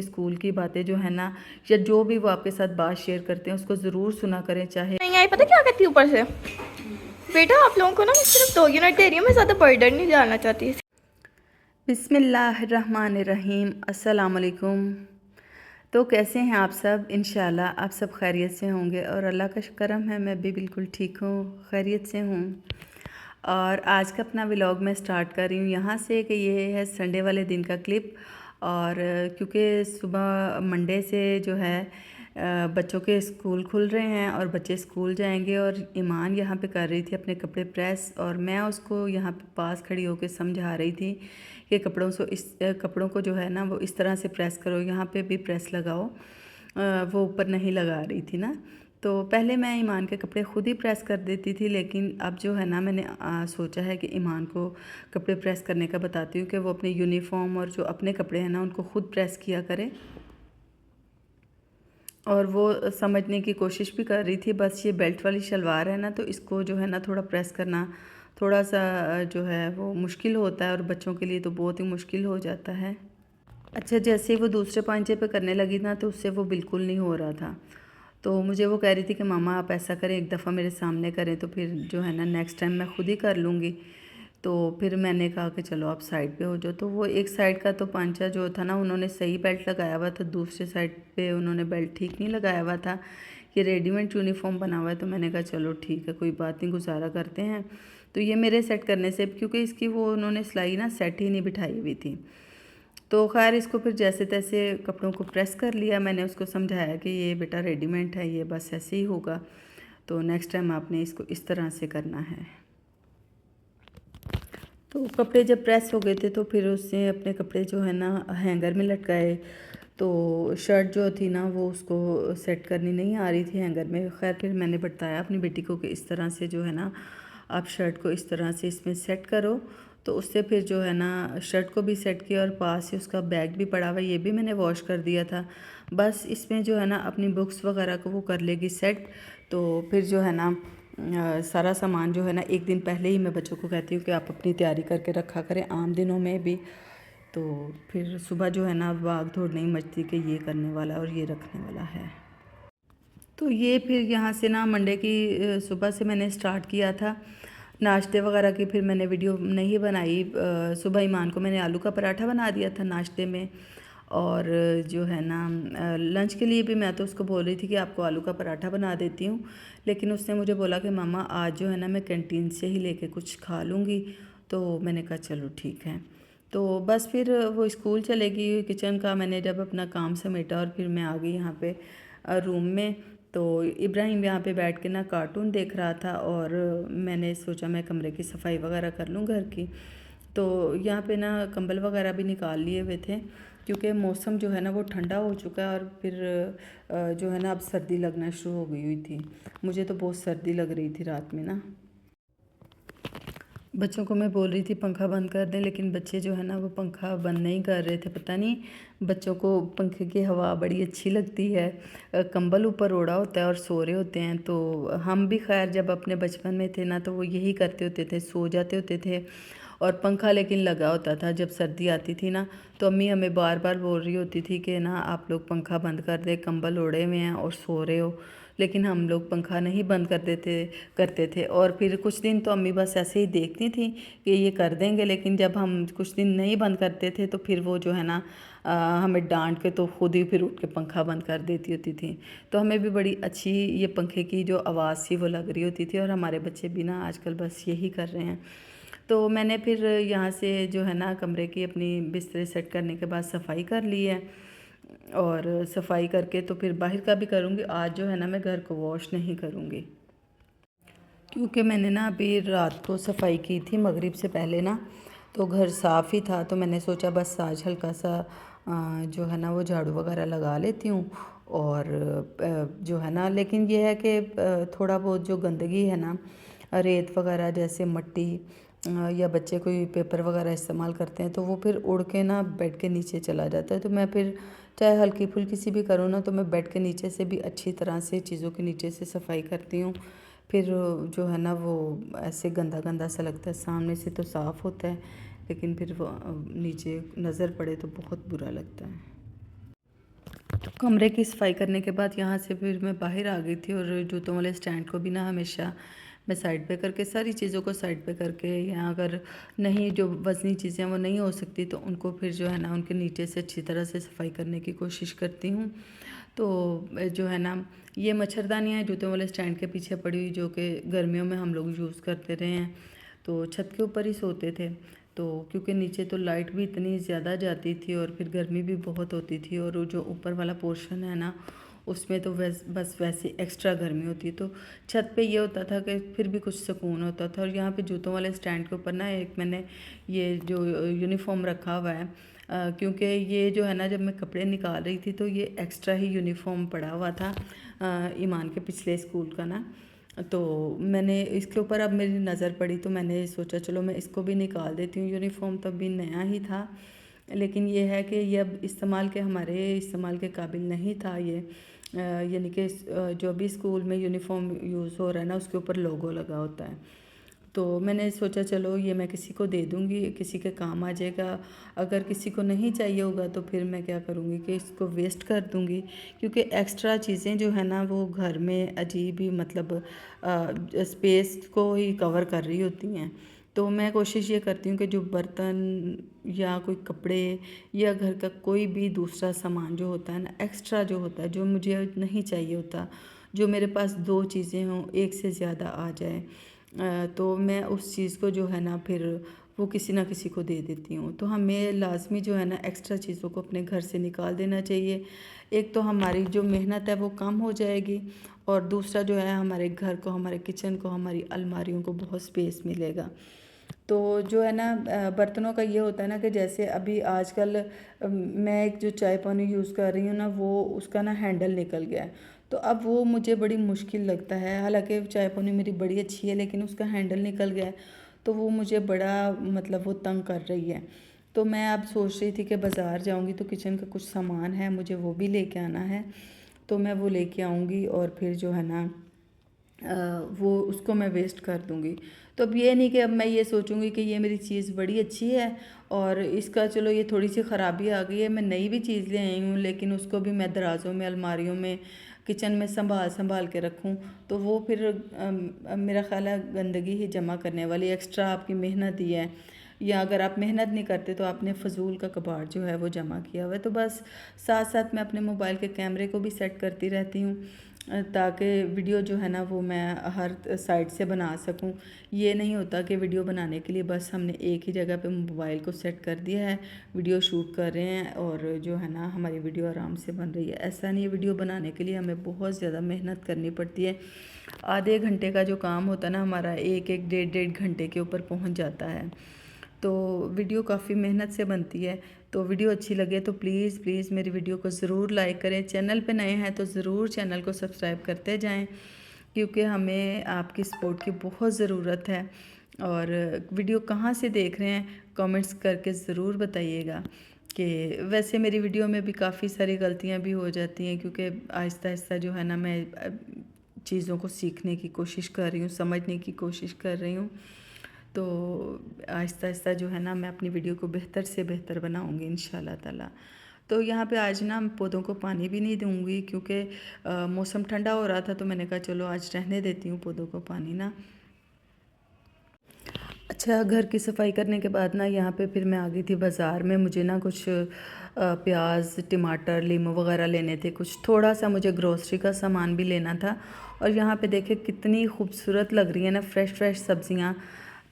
School की बातें जो है ना, या जो भी वो आपके साथ बात शेयर करते हैं उसको ज़रूर सुना करें। चाहे नहीं आई पता क्या कहती ऊपर से, बेटा आप लोगों को ना मैं सिर्फ 2 यूनिट दे रही हूँ, मैं ज़्यादा बर्डन नहीं डालना चाहती। बिस्मिल्लाहिर्रहमानिर्रहीम, अस्सलाम वालेकुम। तो कैसे हैं आप सब? इंशाल्लाह आप सब खैरियत से होंगे और अल्लाह का करम है मैं भी बिल्कुल ठीक हूँ, खैरियत से हूँ। और आज का अपना व्लॉग मैं स्टार्ट कर रही हूँ यहाँ से कि ये है संडे वाले दिन का क्लिप। और क्योंकि सुबह मंडे से जो है बच्चों के स्कूल खुल रहे हैं और बच्चे स्कूल जाएंगे, और ईमान यहाँ पे कर रही थी अपने कपड़े प्रेस, और मैं उसको यहाँ पे पास खड़ी होकर समझा रही थी कि कपड़ों को जो है ना वो इस तरह से प्रेस करो, यहाँ पे भी प्रेस लगाओ। वो ऊपर नहीं लगा रही थी ना। तो पहले मैं ईमान के कपड़े ख़ुद ही प्रेस कर देती थी, लेकिन अब जो है ना मैंने सोचा है कि ईमान को कपड़े प्रेस करने का बताती हूँ कि वो अपने यूनिफॉर्म और जो अपने कपड़े हैं ना उनको ख़ुद प्रेस किया करे। और वो समझने की कोशिश भी कर रही थी। बस ये बेल्ट वाली शलवार है ना, तो इसको जो है ना थोड़ा प्रेस करना थोड़ा सा जो है वो मुश्किल होता है, और बच्चों के लिए तो बहुत ही मुश्किल हो जाता है। अच्छा, जैसे वो दूसरे पांचे पे करने लगी ना तो उससे वो बिल्कुल नहीं हो रहा था। तो मुझे वो कह रही थी कि मामा आप ऐसा करें, एक दफ़ा मेरे सामने करें तो फिर जो है ना नेक्स्ट टाइम मैं खुद ही कर लूँगी। तो फिर मैंने कहा कि चलो आप साइड पे हो जाओ। तो वो एक साइड का तो पांचा जो था ना उन्होंने सही बेल्ट लगाया हुआ था, दूसरे साइड पे उन्होंने बेल्ट ठीक नहीं लगाया हुआ था। ये रेडीमेड यूनिफॉर्म बना हुआ है, तो मैंने कहा चलो ठीक है, कोई बात नहीं, गुजारा करते हैं। तो ये मेरे सेट करने से, क्योंकि इसकी वो उन्होंने सिलाई ना सेट ही नहीं बिठाई हुई थी। तो खैर इसको फिर जैसे तैसे कपड़ों को प्रेस कर लिया। मैंने उसको समझाया कि ये बेटा रेडीमेड है, ये बस ऐसे ही होगा, तो नेक्स्ट टाइम आपने इसको इस तरह से करना है। तो कपड़े जब प्रेस हो गए थे तो फिर उससे अपने कपड़े जो है ना हैंगर में लटकाए। तो शर्ट जो थी ना वो उसको सेट करनी नहीं आ रही थी हैंगर में। खैर फिर मैंने बताया अपनी बेटी को कि इस तरह से जो है ना आप शर्ट को इस तरह से इसमें सेट करो। तो उससे फिर जो है ना शर्ट को भी सेट किया, और पास ही उसका बैग भी पड़ा हुआ, ये भी मैंने वॉश कर दिया था। बस इसमें जो है ना अपनी बुक्स वगैरह को वो कर लेगी सेट। तो फिर जो है ना सारा सामान जो है ना एक दिन पहले ही मैं बच्चों को कहती हूँ कि आप अपनी तैयारी करके रखा करें आम दिनों में भी। तो फिर सुबह जो है ना भाग दौड़ नहीं मचती कि ये करने वाला और ये रखने वाला है। तो ये फिर यहाँ से ना मंडे की सुबह से मैंने स्टार्ट किया था नाश्ते वगैरह की। फिर मैंने वीडियो नहीं बनाई। सुबह ईमान को मैंने आलू का पराठा बना दिया था नाश्ते में। और जो है ना लंच के लिए भी मैं तो उसको बोल रही थी कि आपको आलू का पराठा बना देती हूँ, लेकिन उसने मुझे बोला कि मामा आज जो है ना मैं कैंटीन से ही लेके कुछ खा लूँगी। तो मैंने कहा चलो ठीक है। तो बस फिर वो स्कूल चलेगी। किचन का मैंने जब अपना काम समेटा और फिर मैं आ गई यहाँ पे रूम में। तो इब्राहिम यहाँ पे बैठ के ना कार्टून देख रहा था, और मैंने सोचा मैं कमरे की सफाई वगैरह कर लूँ घर की। तो यहाँ पे ना कंबल वगैरह भी निकाल लिए हुए थे, क्योंकि मौसम जो है ना वो ठंडा हो चुका है, और फिर जो है ना अब सर्दी लगना शुरू हो गई हुई थी। मुझे तो बहुत सर्दी लग रही थी रात में ना। बच्चों को मैं बोल रही थी पंखा बंद कर दें, लेकिन बच्चे जो है ना वो पंखा बंद नहीं कर रहे थे। पता नहीं बच्चों को पंखे की हवा बड़ी अच्छी लगती है। कंबल ऊपर ओढ़ा होता है और सो रहे होते हैं। तो हम भी खैर जब अपने बचपन में थे ना तो वो यही करते होते थे, सो जाते होते थे, और पंखा लेकिन लगा होता था। जब सर्दी आती थी ना तो अम्मी हमें बार बार बोल रही होती थी कि ना आप लोग पंखा बंद कर दे, कंबल ओढ़े हुए हैं और सो रहे हो। लेकिन हम लोग पंखा नहीं बंद करते थे। और फिर कुछ दिन तो अम्मी बस ऐसे ही देखती थी कि ये कर देंगे, लेकिन जब हम कुछ दिन नहीं बंद करते थे तो फिर वो जो है ना हमें डांट के तो खुद ही फिर उठ के पंखा बंद कर देती होती थी। तो हमें भी बड़ी अच्छी ये पंखे की जो आवाज़ थी वो लग रही होती थी, और हमारे बच्चे भी ना आजकल बस यही कर रहे हैं। तो मैंने फिर यहाँ से जो है ना कमरे की अपनी बिस्तर सेट करने के बाद सफाई कर ली है, और सफाई करके तो फिर बाहर का भी करूँगी। आज जो है ना मैं घर को वॉश नहीं करूँगी, क्योंकि मैंने ना अभी रात को सफाई की थी मगरिब से पहले ना, तो घर साफ़ ही था। तो मैंने सोचा बस आज हल्का सा जो है ना वो झाड़ू वगैरह लगा लेती हूँ। और जो है ना लेकिन ये है कि थोड़ा बहुत जो गंदगी है ना, रेत वगैरह जैसे मट्टी, या बच्चे कोई पेपर वगैरह इस्तेमाल करते हैं तो वो फिर उड़ के ना बेड के नीचे चला जाता है। तो मैं फिर चाहे हल्की फुल्की सी भी करूँ ना तो मैं बेड के नीचे से भी अच्छी तरह से चीज़ों के नीचे से सफाई करती हूँ। फिर जो है ना वो ऐसे गंदा गंदा सा लगता है, सामने से तो साफ़ होता है लेकिन फिर वो नीचे नज़र पड़े तो बहुत बुरा लगता है। तो कमरे की सफाई करने के बाद यहाँ से फिर मैं बाहर आ गई थी, और जूतों वाले स्टैंड को भी ना हमेशा मैं साइड पे करके, सारी चीज़ों को साइड पे करके, यहाँ अगर नहीं जो वज़नी चीज़ें वो नहीं हो सकती तो उनको फिर जो है ना उनके नीचे से अच्छी तरह से सफाई करने की कोशिश करती हूँ। तो जो है ना ये मच्छरदानियाँ हैं जूतों वाले स्टैंड के पीछे पड़ी हुई, जो कि गर्मियों में हम लोग यूज़ करते रहे हैं, तो छत के ऊपर ही सोते थे। तो क्योंकि नीचे तो लाइट भी इतनी ज़्यादा जाती थी और फिर गर्मी भी बहुत होती थी, और वो जो ऊपर वाला पोर्शन है ना उसमें तो बस वैसे एक्स्ट्रा गर्मी होती है। तो छत पे ये होता था कि फिर भी कुछ सुकून होता था। और यहाँ पे जूतों वाले स्टैंड के ऊपर ना एक मैंने ये जो यूनिफॉर्म रखा हुआ है, क्योंकि ये जो है ना जब मैं कपड़े निकाल रही थी तो ये एक्स्ट्रा ही यूनिफॉर्म पड़ा हुआ था ईमान के पिछले स्कूल का ना। तो मैंने इसके ऊपर अब मेरी नज़र पड़ी तो मैंने सोचा चलो मैं इसको भी निकाल देती हूँ। यूनिफॉर्म तब भी नया ही था, लेकिन ये है कि ये अब हमारे इस्तेमाल के काबिल नहीं था ये, यानी कि जो अभी स्कूल में यूनिफॉर्म यूज़ हो रहा है ना उसके ऊपर लोगो लगा होता है। तो मैंने सोचा चलो ये मैं किसी को दे दूँगी, किसी के काम आ जाएगा। अगर किसी को नहीं चाहिए होगा तो फिर मैं क्या करूँगी कि इसको वेस्ट कर दूँगी, क्योंकि एक्स्ट्रा चीज़ें जो है ना वो घर में अजीब ही मतलब स्पेस को ही कवर कर रही होती हैं। तो मैं कोशिश ये करती हूँ कि जो बर्तन या कोई कपड़े या घर का कोई भी दूसरा सामान जो होता है ना, एक्स्ट्रा जो होता है, जो मुझे नहीं चाहिए होता, जो मेरे पास 2 चीज़ें हों, एक से ज़्यादा आ जाए, तो मैं उस चीज़ को जो है ना फिर वो किसी ना किसी को दे देती हूँ। तो हमें लाज़मी जो है ना एक्स्ट्रा चीज़ों को अपने घर से निकाल देना चाहिए। एक तो हमारी जो मेहनत है वो कम हो जाएगी, और दूसरा जो है हमारे घर को, हमारे किचन को, हमारी अलमारियों को बहुत स्पेस मिलेगा। तो जो है ना बर्तनों का ये होता है ना कि जैसे अभी आजकल मैं एक जो चाय पानी यूज़ कर रही हूँ ना वो उसका ना हैंडल निकल गया है। तो अब वो मुझे बड़ी मुश्किल लगता है, हालांकि चाय पानी मेरी बड़ी अच्छी है लेकिन उसका हैंडल निकल गया है, तो वो मुझे बड़ा मतलब वो तंग कर रही है। तो मैं अब सोच रही थी कि बाज़ार जाऊँगी तो किचन का कुछ सामान है मुझे वो भी लेके आना है, तो मैं वो लेके आऊँगी और फिर जो है ना वो उसको मैं वेस्ट कर दूँगी। तो अब ये नहीं कि अब मैं ये सोचूँगी कि ये मेरी चीज़ बड़ी अच्छी है और इसका चलो ये थोड़ी सी ख़राबी आ गई है, मैं नई भी चीज़ ले आई हूँ लेकिन उसको भी मैं दराज़ों में, अलमारियों में, किचन में संभाल के रखूँ, तो वो फिर मेरा ख़्याल है गंदगी ही जमा करने वाली। एक्स्ट्रा आपकी मेहनत ही है, या अगर आप मेहनत नहीं करते तो आपने फ़जूल का कबाड़ जो है वो जमा किया हुआ है। तो बस साथ साथ मैं अपने मोबाइल के कैमरे को भी सेट करती रहती हूँ, ताकि वीडियो जो है ना वो मैं हर साइड से बना सकूं। ये नहीं होता कि वीडियो बनाने के लिए बस हमने एक ही जगह पे मोबाइल को सेट कर दिया है, वीडियो शूट कर रहे हैं और जो है ना हमारी वीडियो आराम से बन रही है। ऐसा नहीं है, वीडियो बनाने के लिए हमें बहुत ज़्यादा मेहनत करनी पड़ती है। आधे घंटे का जो काम होता है ना हमारा, एक एक डेढ़ घंटे के ऊपर पहुंच जाता है। तो वीडियो काफ़ी मेहनत से बनती है। तो वीडियो अच्छी लगे तो प्लीज़ प्लीज़ मेरी वीडियो को ज़रूर लाइक करें। चैनल पे नए हैं तो ज़रूर चैनल को सब्सक्राइब करते जाएं, क्योंकि हमें आपकी सपोर्ट की बहुत ज़रूरत है। और वीडियो कहाँ से देख रहे हैं कमेंट्स करके ज़रूर बताइएगा। कि वैसे मेरी वीडियो में भी काफ़ी सारी गलतियाँ भी हो जाती हैं, क्योंकि आहिस्ता आहिस्ता जो है ना मैं चीज़ों को सीखने की कोशिश कर रही हूँ, समझने की कोशिश कर रही हूँ। तो आहिस्ता आहिस्ता जो है ना मैं अपनी वीडियो को बेहतर से बेहतर बनाऊंगी इंशाल्लाह ताला। तो यहाँ पे आज ना पौधों को पानी भी नहीं दूंगी, क्योंकि मौसम ठंडा हो रहा था, तो मैंने कहा चलो आज रहने देती हूँ पौधों को पानी ना। अच्छा, घर की सफाई करने के बाद ना यहाँ पे फिर मैं आ गई थी बाज़ार में। मुझे ना कुछ प्याज, टमाटर, लीमू वगैरह लेने थे, कुछ थोड़ा सा मुझे ग्रोसरी का सामान भी लेना था। और यहाँ पे देखे कितनी खूबसूरत लग रही है ना फ्रेश फ्रेश सब्जियाँ।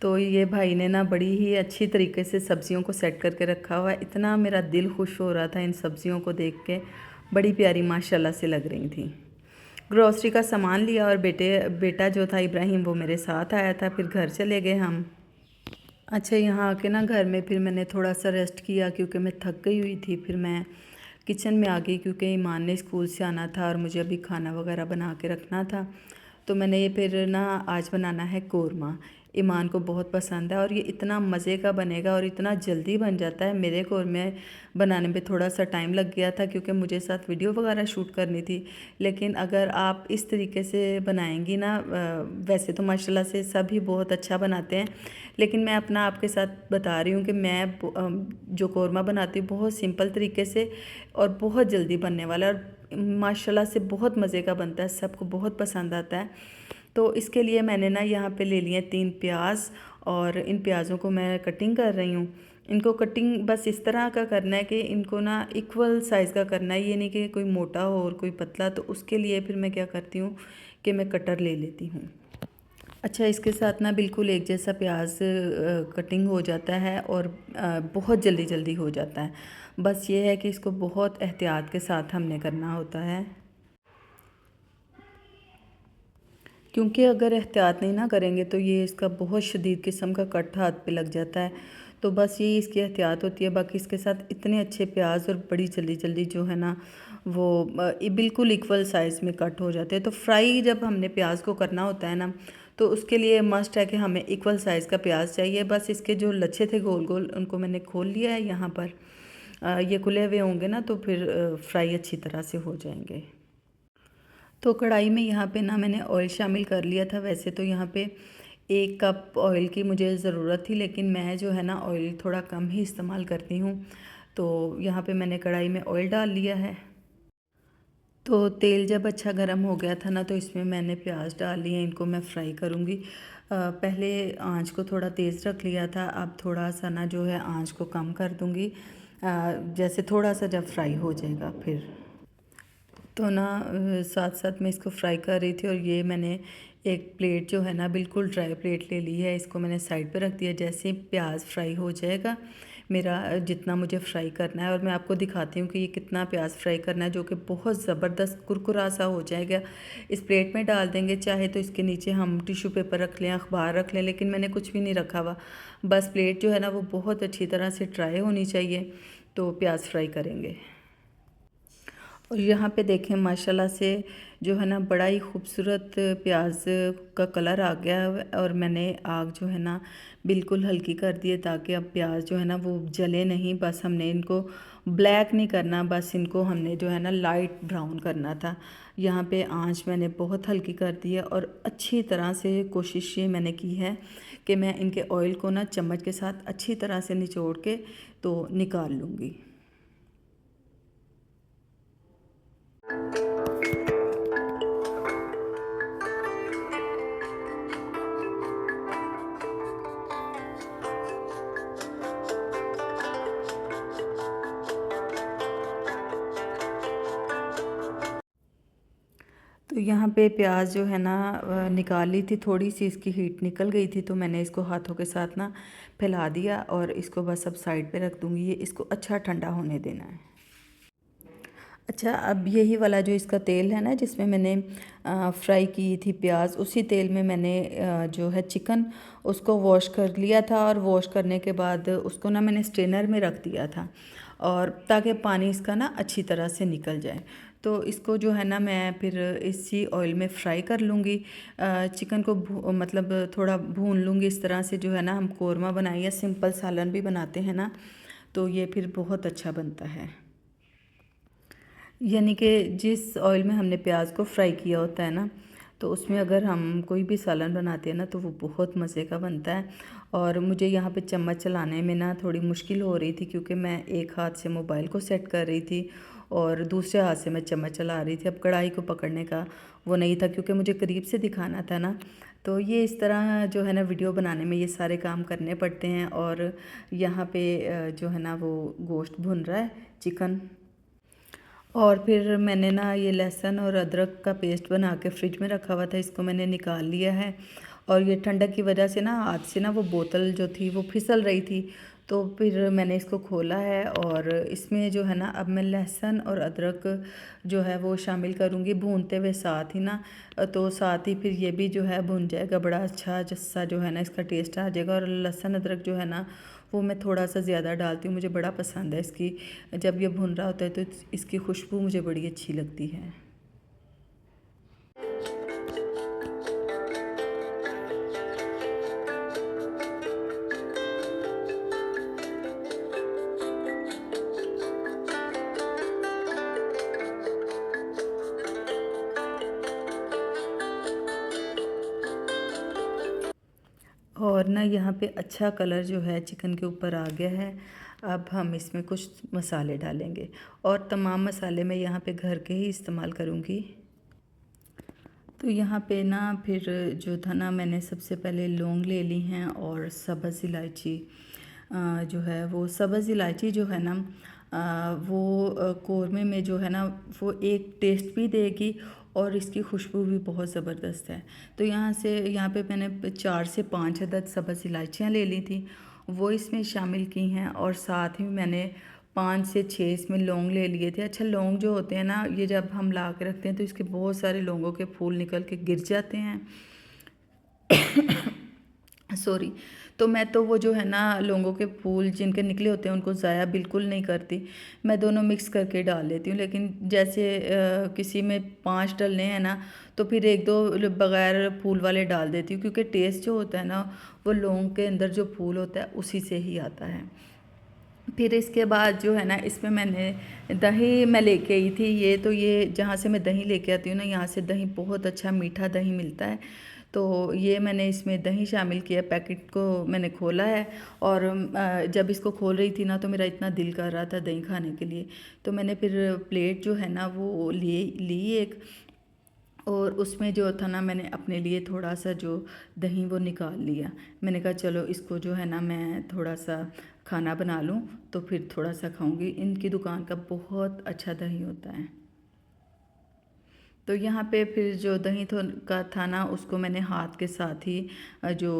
तो ये भाई ने ना बड़ी ही अच्छी तरीके से सब्जियों को सेट करके रखा हुआ है। इतना मेरा दिल खुश हो रहा था इन सब्जियों को देख के, बड़ी प्यारी माशाल्लाह से लग रही थी। ग्रोसरी का सामान लिया और बेटा जो था इब्राहिम वो मेरे साथ आया था, फिर घर चले गए हम। अच्छा, यहाँ आके ना घर में फिर मैंने थोड़ा सा रेस्ट किया, क्योंकि मैं थक गई हुई थी। फिर मैं किचन में आ गई, क्योंकि ईमान ने स्कूल से आना था और मुझे अभी खाना वगैरह बना के रखना था। तो मैंने ये फिर ना आज बनाना है कोरमा। ईमान को बहुत पसंद है और ये इतना मज़े का बनेगा और इतना जल्दी बन जाता है। मेरे कौरमे बनाने में थोड़ा सा टाइम लग गया था क्योंकि मुझे साथ वीडियो वगैरह शूट करनी थी, लेकिन अगर आप इस तरीके से बनाएंगी ना, वैसे तो माशाल्लाह से सभी बहुत अच्छा बनाते हैं, लेकिन मैं अपना आपके साथ बता रही हूँ कि मैं जो कौरमा बनाती हूँ बहुत सिंपल तरीके से और बहुत जल्दी बनने वाला है और माशाल्लाह से बहुत मज़े का बनता है, सबको बहुत पसंद आता है। तो इसके लिए मैंने ना यहाँ पे ले लिए 3 प्याज और इन प्याज़ों को मैं कटिंग कर रही हूँ। इनको कटिंग बस इस तरह का करना है कि इनको ना इक्वल साइज़ का करना है, ये नहीं कि कोई मोटा हो और कोई पतला। तो उसके लिए फिर मैं क्या करती हूँ कि मैं कटर ले लेती हूँ। अच्छा, इसके साथ ना बिल्कुल एक जैसा प्याज कटिंग हो जाता है और बहुत जल्दी जल्दी हो जाता है। बस ये है कि इसको बहुत एहतियात के साथ हमने करना होता है, क्योंकि अगर एहतियात नहीं ना करेंगे तो ये इसका बहुत शदीद किस्म का कट हाथ पे लग जाता है। तो बस ये इसकी एहतियात होती है। बाकी इसके साथ इतने अच्छे प्याज और बड़ी जल्दी जल्दी जो है ना वो बिल्कुल इक्वल साइज़ में कट हो जाते हैं। तो फ्राई जब हमने प्याज को करना होता है ना, तो उसके लिए मस्ट है कि हमें इक्वल साइज़ का प्याज चाहिए। बस इसके जो लच्छे थे गोल गोल, उनको मैंने खोल लिया है यहाँ पर। ये खुले हुए होंगे ना तो फिर फ्राई अच्छी तरह से हो जाएंगे। तो कढ़ाई में यहाँ पे ना मैंने ऑयल शामिल कर लिया था। वैसे तो यहाँ पे 1 कप ऑयल की मुझे ज़रूरत थी, लेकिन मैं जो है ना ऑयल थोड़ा कम ही इस्तेमाल करती हूँ। तो यहाँ पे मैंने कढ़ाई में ऑयल डाल लिया है। तो तेल जब अच्छा गर्म हो गया था ना, तो इसमें मैंने प्याज डाल लिए, इनको मैं फ्राई करूँगी। पहले आंच को थोड़ा तेज़ रख लिया था, अब थोड़ा सा ना जो है आंच को कम कर दूँगी, जैसे थोड़ा सा जब फ्राई हो जाएगा फिर। तो ना साथ साथ मैं इसको फ्राई कर रही थी और ये मैंने एक प्लेट जो है ना बिल्कुल ड्राई प्लेट ले ली है, इसको मैंने साइड पे रख दिया। जैसे ही प्याज फ्राई हो जाएगा मेरा, जितना मुझे फ्राई करना है, और मैं आपको दिखाती हूँ कि ये कितना प्याज फ्राई करना है, जो कि बहुत ज़बरदस्त कुरकुरा सा हो जाएगा। इस प्लेट में डाल देंगे, चाहे तो इसके नीचे हम टिश्यू पेपर रख लें, अखबार रख लें, लेकिन मैंने कुछ भी नहीं रखा हुआ। बस प्लेट जो है ना वो बहुत अच्छी तरह से ड्राई होनी चाहिए, तो प्याज फ्राई करेंगे। और यहाँ पे देखें माशाल्लाह से जो है ना बड़ा ही खूबसूरत प्याज का कलर आ गया है। और मैंने आग जो है ना बिल्कुल हल्की कर दी है, ताकि अब प्याज जो है ना वो जले नहीं। बस हमने इनको ब्लैक नहीं करना, बस इनको हमने जो है ना लाइट ब्राउन करना था। यहाँ पे आंच मैंने बहुत हल्की कर दी है और अच्छी तरह से कोशिश ये मैंने की है कि मैं इनके ऑयल को ना चम्मच के साथ अच्छी तरह से निचोड़ के तो निकाल लूँगी। तो यहाँ पे प्याज जो है ना निकाल ली थी, थोड़ी सी इसकी हीट निकल गई थी, तो मैंने इसको हाथों के साथ ना फैला दिया और इसको बस अब साइड पे रख दूँगी। ये इसको अच्छा ठंडा होने देना है। अच्छा, अब यही वाला जो इसका तेल है ना जिसमें मैंने फ्राई की थी प्याज, उसी तेल में मैंने जो है चिकन उसको वॉश कर लिया था। और वॉश करने के बाद उसको ना मैंने स्ट्रेनर में रख दिया था, और ताकि पानी इसका ना अच्छी तरह से निकल जाए। तो इसको जो है ना मैं फिर इसी ऑयल में फ्राई कर लूँगी। चिकन को मतलब थोड़ा भून लूँगी इस तरह से, जो है ना हम कौरमा बनाए या सिंपल सालन भी बनाते हैं ना, तो ये फिर बहुत अच्छा बनता है। यानी कि जिस ऑयल में हमने प्याज को फ्राई किया होता है ना, तो उसमें अगर हम कोई भी सालन बनाते हैं ना तो वो बहुत मज़े का बनता है। और मुझे यहाँ पे चम्मच चलाने में ना थोड़ी मुश्किल हो रही थी, क्योंकि मैं एक हाथ से मोबाइल को सेट कर रही थी और दूसरे हाथ से मैं चम्मच चला रही थी। अब कढ़ाई को पकड़ने का वो नहीं था, क्योंकि मुझे करीब से दिखाना था ना। तो ये इस तरह जो है ना वीडियो बनाने में ये सारे काम करने पड़ते हैं। और यहाँ पे जो है ना वो गोश्त भुन रहा है, चिकन। और फिर मैंने ना ये लहसुन और अदरक का पेस्ट बना के फ्रिज में रखा हुआ था, इसको मैंने निकाल लिया है। और ये ठंडक की वजह से ना हाथ से ना वो बोतल जो थी वो फिसल रही थी, तो फिर मैंने इसको खोला है। और इसमें जो है ना अब मैं लहसुन और अदरक जो है वो शामिल करूँगी भूनते हुए साथ ही ना। तो साथ ही फिर ये भी जो है भुन जाएगा, बड़ा अच्छा जस्सा जो है ना इसका टेस्ट आ जाएगा। और लहसुन अदरक जो है ना वो मैं थोड़ा सा ज़्यादा डालती हूँ, मुझे बड़ा पसंद है इसकी। जब ये भुन रहा होता है तो इसकी खुशबू मुझे बड़ी अच्छी लगती है। ना यहाँ पे अच्छा कलर जो है चिकन के ऊपर आ गया है। अब हम इसमें कुछ मसाले डालेंगे और तमाम मसाले मैं यहाँ पे घर के ही इस्तेमाल करूँगी। तो यहाँ पे ना फिर जो था ना, मैंने सबसे पहले लौंग ले ली हैं और सब्ज़ इलायची जो है वो सब्ज़ इलायची जो है ना वो कौरमे में जो है ना वो एक टेस्ट भी देगी और इसकी खुशबू भी बहुत ज़बरदस्त है। तो यहाँ पे मैंने 4 से 5 अदद सब्ज़ इलायचियाँ ले ली थी, वो इसमें शामिल की हैं और साथ ही मैंने 5 से 6 इसमें लौंग ले लिए थे। अच्छा, लौंग जो होते हैं ना, ये जब हम ला के रखते हैं तो इसके बहुत सारे लौंगों के फूल निकल के गिर जाते हैं। सॉरी। तो मैं तो वो जो है ना लौंगों के फूल जिनके निकले होते हैं उनको ज़ाया बिल्कुल नहीं करती, मैं दोनों मिक्स करके डाल लेती हूँ। लेकिन जैसे किसी में 5 डलने हैं ना तो फिर 1-2 बग़ैर फूल वाले डाल देती हूँ, क्योंकि टेस्ट जो होता है ना वो लौंग के अंदर जो फूल होता है उसी से ही आता है। फिर इसके बाद जो है ना इसमें मैंने दही मैं लेके आई थी। ये जहाँ से मैं दही लेके आती हूँ ना, यहाँ से दही बहुत अच्छा मीठा दही मिलता है। तो ये मैंने इसमें दही शामिल किया, पैकेट को मैंने खोला है और जब इसको खोल रही थी ना तो मेरा इतना दिल कर रहा था दही खाने के लिए। तो मैंने फिर प्लेट जो है ना वो ली एक, और उसमें जो था ना मैंने अपने लिए थोड़ा सा जो दही वो निकाल लिया। मैंने कहा चलो इसको जो है ना मैं थोड़ा सा खाना बना लूँ तो फिर थोड़ा सा खाऊंगी। इनकी दुकान का बहुत अच्छा दही होता है। तो यहाँ पे फिर जो दही का था ना उसको मैंने हाथ के साथ ही जो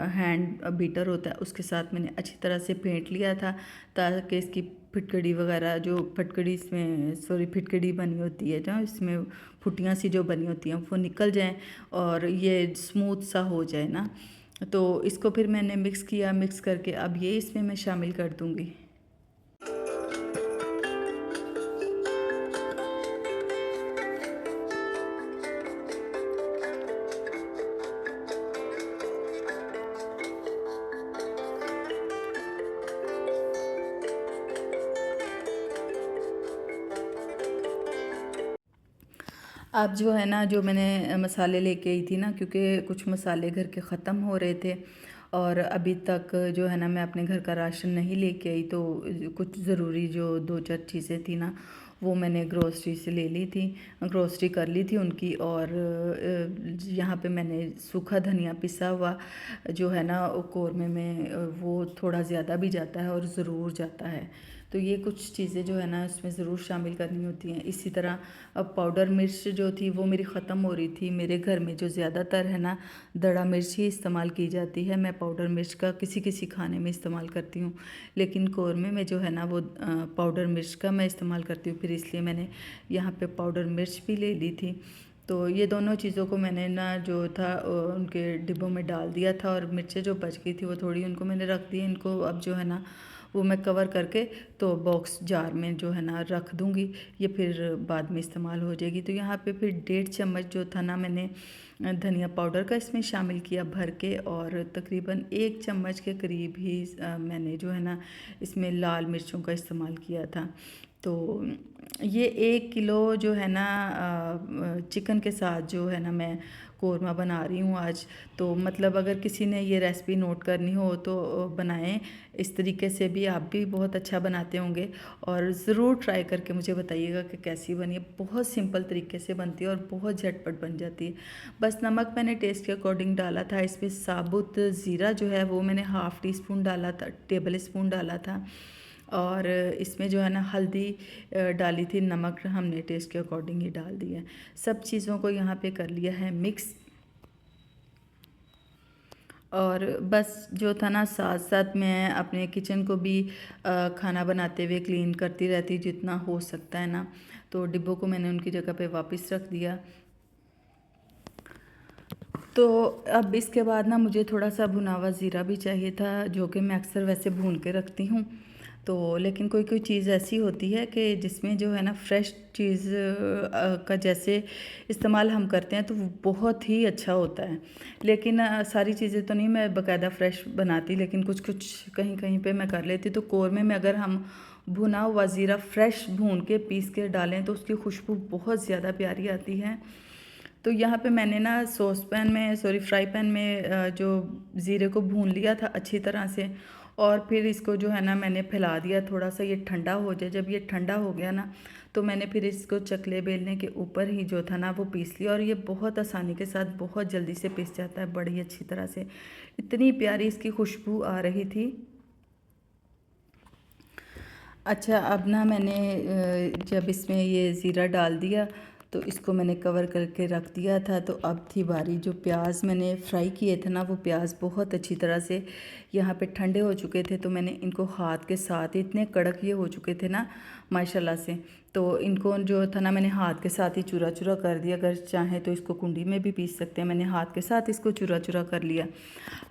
हैंड बीटर होता है उसके साथ मैंने अच्छी तरह से फेंट लिया था, ताकि इसकी फिटकड़ी वगैरह जो फटकड़ी इसमें फिटकड़ी बनी होती है, जो इसमें फुटियाँ सी जो बनी होती हैं वो निकल जाएं और ये स्मूथ सा हो जाए ना। तो इसको फिर मैंने मिक्स किया, मिक्स करके अब ये इसमें मैं शामिल कर दूँगी। अब जो है ना जो मैंने मसाले लेके आई थी ना, क्योंकि कुछ मसाले घर के ख़त्म हो रहे थे और अभी तक जो है ना मैं अपने घर का राशन नहीं लेके आई, तो कुछ ज़रूरी जो 2-4 चीज़ें थी ना वो मैंने ग्रोसरी से ले ली थी, ग्रोसरी कर ली थी उनकी। और यहाँ पे मैंने सूखा धनिया पिसा हुआ जो है ना कौरमे में वो थोड़ा ज़्यादा भी जाता है और ज़रूर जाता है। तो ये कुछ चीज़ें जो है ना उसमें ज़रूर शामिल करनी होती हैं। इसी तरह अब पाउडर मिर्च जो थी वो मेरी ख़त्म हो रही थी। मेरे घर में जो ज़्यादातर है ना दड़ा मिर्च ही इस्तेमाल की जाती है। मैं पाउडर मिर्च का किसी किसी खाने में इस्तेमाल करती हूँ, लेकिन कौरमे में जो है ना वो पाउडर मिर्च का मैं इस्तेमाल करती हूँ। फिर इसलिए मैंने यहाँ पे पाउडर मिर्च भी ले ली थी। तो ये दोनों चीज़ों को मैंने ना जो था उनके डिब्बों में डाल दिया था, और मिर्चें जो बच गई थी वो थोड़ी उनको मैंने रख दी। इनको अब जो है ना वो मैं कवर करके तो बॉक्स जार में जो है ना रख दूँगी, ये फिर बाद में इस्तेमाल हो जाएगी। तो यहाँ पे फिर 1.5 चम्मच जो था ना मैंने धनिया पाउडर का इसमें शामिल किया भर के, और तकरीबन 1 चम्मच के करीब ही मैंने जो है ना इसमें लाल मिर्चों का इस्तेमाल किया था। तो ये 1 किलो जो है ना चिकन के साथ जो है ना मैं कौरमा बना रही हूँ आज। तो मतलब अगर किसी ने ये रेसिपी नोट करनी हो तो बनाएं, इस तरीके से भी आप भी बहुत अच्छा बनाते होंगे, और ज़रूर ट्राई करके मुझे बताइएगा कि कैसी बनी है। बहुत सिंपल तरीके से बनती है और बहुत झटपट बन जाती है। बस नमक मैंने टेस्ट के अकॉर्डिंग डाला था। इसमें साबुत ज़ीरा जो है वो मैंने हाफ़ टी स्पून डाला था, टेबल स्पून डाला था। और इसमें जो है ना हल्दी डाली थी, नमक हमने टेस्ट के अकॉर्डिंग ही डाल दिया है। सब चीज़ों को यहाँ पे कर लिया है मिक्स। और बस जो था ना साथ साथ मैं अपने किचन को भी खाना बनाते हुए क्लीन करती रहती जितना हो सकता है ना। तो डिब्बों को मैंने उनकी जगह पे वापस रख दिया। तो अब इसके बाद ना मुझे थोड़ा सा भुना हुआ ज़ीरा भी चाहिए था, जो कि मैं अक्सर वैसे भून के रखती हूँ। तो लेकिन कोई कोई चीज़ ऐसी होती है कि जिसमें जो है ना फ्रेश चीज़ का जैसे इस्तेमाल हम करते हैं तो वो बहुत ही अच्छा होता है। लेकिन सारी चीज़ें तो नहीं मैं बाकायदा फ्रेश बनाती, लेकिन कुछ कुछ कहीं कहीं पे मैं कर लेती। तो कौरमे में अगर हम भुना हुआ ज़ीरा फ्रेश भून के पीस के डालें तो उसकी खुशबू बहुत ज़्यादा प्यारी आती है। तो यहाँ पे मैंने ना फ्राई पैन में जो ज़ीरे को भून लिया था अच्छी तरह से, और फिर इसको जो है ना मैंने फैला दिया, थोड़ा सा ये ठंडा हो जाए। जब ये ठंडा हो गया ना तो मैंने फिर इसको चकले बेलने के ऊपर ही जो था ना वो पीस लिया, और ये बहुत आसानी के साथ बहुत जल्दी से पिस जाता है, बड़ी अच्छी तरह से। इतनी प्यारी इसकी खुशबू आ रही थी। अच्छा, अब ना मैंने जब इसमें ये ज़ीरा डाल दिया तो इसको मैंने कवर करके रख दिया था। तो अब थी बारी, जो प्याज मैंने फ्राई किए थे ना वो प्याज बहुत अच्छी तरह से यहाँ पे ठंडे हो चुके थे। तो मैंने इनको हाथ के साथ, इतने कड़क ये हो चुके थे ना माशाल्लाह से, तो इनको जो था ना मैंने हाथ के साथ ही चूरा चूरा कर दिया। अगर चाहें तो इसको कुंडी में भी पीस सकते हैं, मैंने हाथ के साथ इसको चूरा चूरा कर लिया।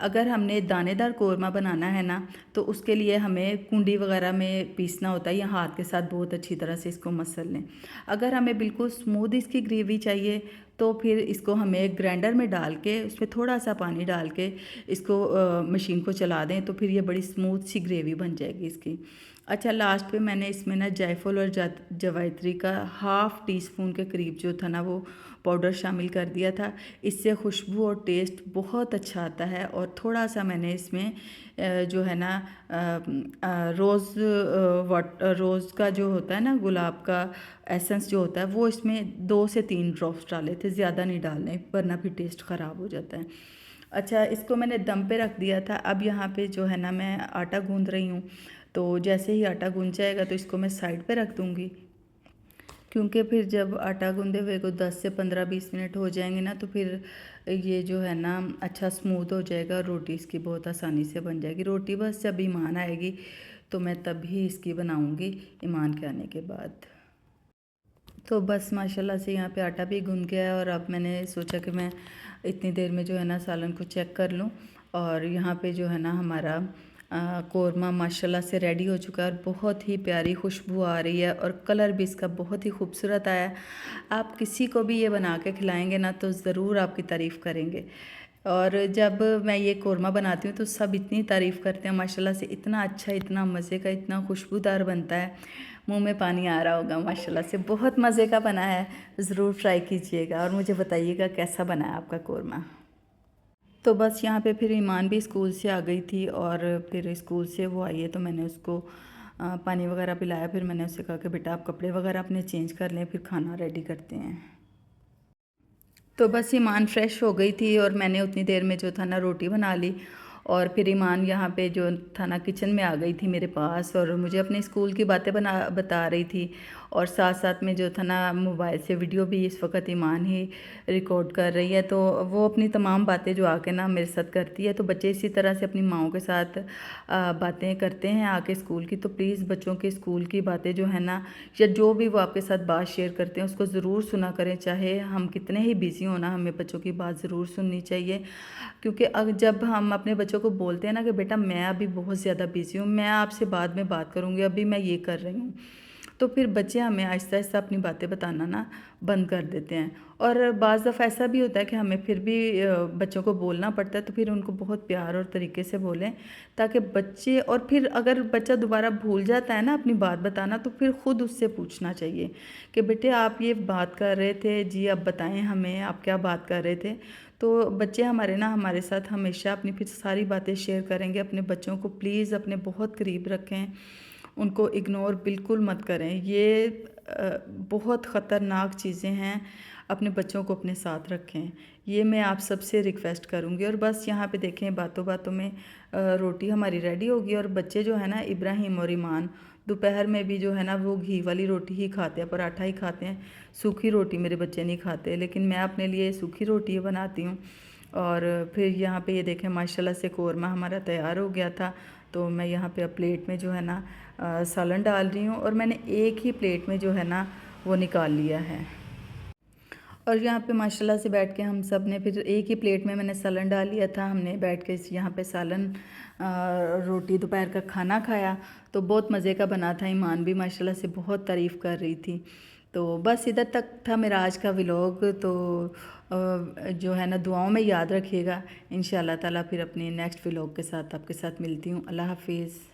अगर हमने दानेदार कौरमा बनाना है ना तो उसके लिए हमें कुंडी वगैरह में पीसना होता है, या हाथ के साथ बहुत अच्छी तरह से इसको मसल लें। अगर हमें बिल्कुल स्मूथ इसकी ग्रेवी चाहिए तो फिर इसको हमें ग्राइंडर में डाल के उसमें थोड़ा सा पानी डाल के इसको मशीन को चला दें, तो फिर ये बड़ी स्मूथ सी ग्रेवी बन जाएगी इसकी। अच्छा, लास्ट पे मैंने इसमें ना जायफल और जवाइत्री का हाफ़ टी स्पून के करीब जो था ना वो पाउडर शामिल कर दिया था। इससे खुशबू और टेस्ट बहुत अच्छा आता है। और थोड़ा सा मैंने इसमें जो है ना रोज़ का जो होता है ना, गुलाब का एसेंस जो होता है, वो इसमें 2 से 3 ड्रॉप्स डाले थे, ज़्यादा नहीं डालने वरना फिर टेस्ट ख़राब हो जाता है। अच्छा, इसको मैंने दम पे रख दिया था। अब यहाँ पे जो है ना मैं आटा गूँध रही हूँ, तो जैसे ही आटा गूँध जाएगा तो इसको मैं साइड पे रख दूँगी, क्योंकि फिर जब आटा गूँधे हुए को 10 से 15-20 मिनट हो जाएंगे ना तो फिर ये जो है ना अच्छा स्मूथ हो जाएगा, और रोटी इसकी बहुत आसानी से बन जाएगी। रोटी बस जब ईमान आएगी तो मैं तभी इसकी बनाऊँगी, ईमान के आने के बाद। तो बस माशाल्लाह से यहाँ पे आटा भी गूँध गया है, और अब मैंने सोचा कि मैं इतनी देर में जो है ना सालन को चेक कर लूँ। और यहाँ पे जो है ना हमारा कौरमा माशाल्लाह से रेडी हो चुका है, और बहुत ही प्यारी खुशबू आ रही है, और कलर भी इसका बहुत ही खूबसूरत आया है। आप किसी को भी ये बना के खिलाएँगे ना तो ज़रूर आपकी तारीफ़ करेंगे। और जब मैं ये कौरमा बनाती हूँ तो सब इतनी तारीफ़ करते हैं माशाल्लाह से, इतना अच्छा, इतना मज़े का, इतना खुशबूदार बनता है, मुंह में पानी आ रहा होगा माशाल्लाह से। बहुत मज़े का बना है, ज़रूर ट्राई कीजिएगा और मुझे बताइएगा कैसा बना है आपका कौरमा। तो बस यहाँ पे फिर ईमान भी स्कूल से आ गई थी, और फिर स्कूल से वो आई है तो मैंने उसको पानी वगैरह पिलाया। फिर मैंने उससे कहा कि बेटा आप कपड़े वगैरह अपने चेंज कर लें, फिर खाना रेडी करते हैं। तो बस ईमान फ्रेश हो गई थी, और मैंने उतनी देर में जो था ना रोटी बना ली। और फिर ईमान यहाँ पे जो था ना किचन में आ गई थी मेरे पास, और मुझे अपने स्कूल की बातें बता रही थी, और साथ साथ में जो था ना मोबाइल से वीडियो भी इस वक्त ईमान ही रिकॉर्ड कर रही है। तो वो अपनी तमाम बातें जो आके ना मेरे साथ करती है। तो बच्चे इसी तरह से अपनी माँओं के साथ बातें करते हैं आके स्कूल की। तो प्लीज़ बच्चों के स्कूल की बातें जो है ना, या जो भी वो आपके साथ बात शेयर करते हैं उसको ज़रूर सुना करें। चाहे हम कितने ही बिज़ी हों ना, हमें बच्चों की बात ज़रूर सुननी चाहिए। क्योंकि जब हम अपने बच्चों को बोलते हैं ना कि बेटा मैं अभी बहुत ज़्यादा बिज़ी हूँ, मैं आपसे बाद में बात करूँगी, अभी मैं ये कर रही हूँ, तो फिर बच्चे हमें आहिस्ता आहिस्ता अपनी बातें बताना ना बंद कर देते हैं। और बाज़ दफ़ा ऐसा भी होता है कि हमें फिर भी बच्चों को बोलना पड़ता है, तो फिर उनको बहुत प्यार और तरीके से बोलें ताकि बच्चे, और फिर अगर बच्चा दोबारा भूल जाता है ना अपनी बात बताना, तो फिर ख़ुद उससे पूछना चाहिए कि बेटे आप ये बात कर रहे थे जी, अब बताएं हमें आप क्या बात कर रहे थे। तो बच्चे हमारे ना हमारे साथ हमेशा अपनी फिर सारी बातें शेयर करेंगे। अपने बच्चों को प्लीज़ अपने बहुत करीब रखें, उनको इग्नोर बिल्कुल मत करें। ये बहुत ख़तरनाक चीज़ें हैं, अपने बच्चों को अपने साथ रखें, ये मैं आप सबसे रिक्वेस्ट करूँगी। और बस यहाँ पे देखें बातों बातों में रोटी हमारी रेडी होगी, और बच्चे जो है ना इब्राहिम और ईमान दोपहर में भी जो है ना वो घी वाली रोटी ही खाते हैं, पराठा ही खाते हैं। सूखी रोटी मेरे बच्चे नहीं खाते, लेकिन मैं अपने लिए सूखी रोटी बनाती हूँ। और फिर यहाँ पे ये देखें माशाल्लाह से कौरमा हमारा तैयार हो गया था। तो मैं यहाँ पे अब प्लेट में जो है ना सालन डाल रही हूँ, और मैंने एक ही प्लेट में जो है ना वो निकाल लिया है। और यहाँ पे माशाल्लाह से बैठ के हम सब ने फिर एक ही प्लेट में मैंने सालन डाल लिया था। हमने बैठ के यहाँ पे सालन रोटी दोपहर का खाना खाया, तो बहुत मज़े का बना था। ईमान भी माशाल्लाह से बहुत तारीफ़ कर रही थी। तो बस इधर तक था मेरा आज का व्लॉग। तो जो है ना दुआओं में याद रखिएगा। इंशाल्लाह ताला फिर अपनी नेक्स्ट व्लॉग के साथ आपके साथ मिलती हूँ। अल्लाह हाफिज़।